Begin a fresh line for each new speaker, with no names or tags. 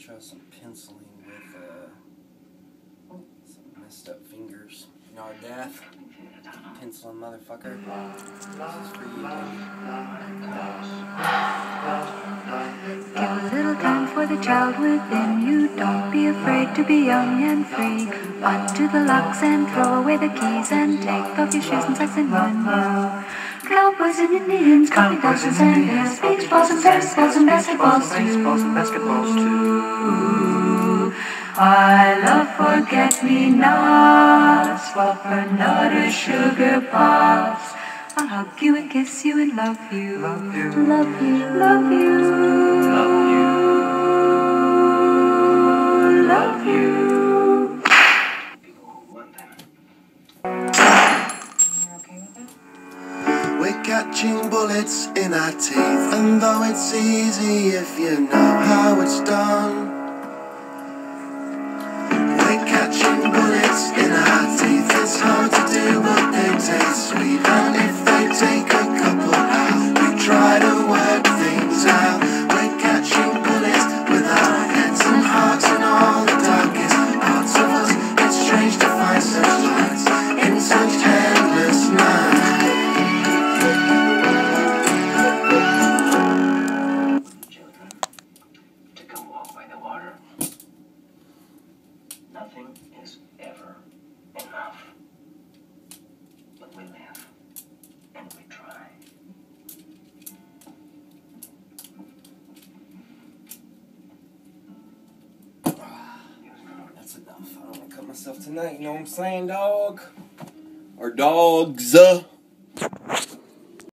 Try some penciling with some messed up fingers. You know, death. Penciling motherfucker. This is for you, baby.
Give a little time for the child within you. Don't be afraid to be young and free. Undo the locks and throw away the keys and take off your shoes and socks and run now. Cowboys and Indians, coffee dozens and beers, beach balls and baseballs and basketballs too. I love forget-me-nots, fluffernutter, sugar pops. I'll hug you and kiss you and love you, love you, love you, love you, love you, love you.
We're catching bullets in our teeth, and though it's easy if you know how it's done. We're catching bullets in our teeth, it's hard to do but they taste sweet. And if they take a couple out, we try to work things out. We're catching bullets with our heads and hearts and all the darkest parts of us. It's strange to find such lights in such endless nights.
Nothing is ever enough. But we live and we try.
That's enough. I don't want to cut myself tonight. You know what I'm saying, dog? Or dogs.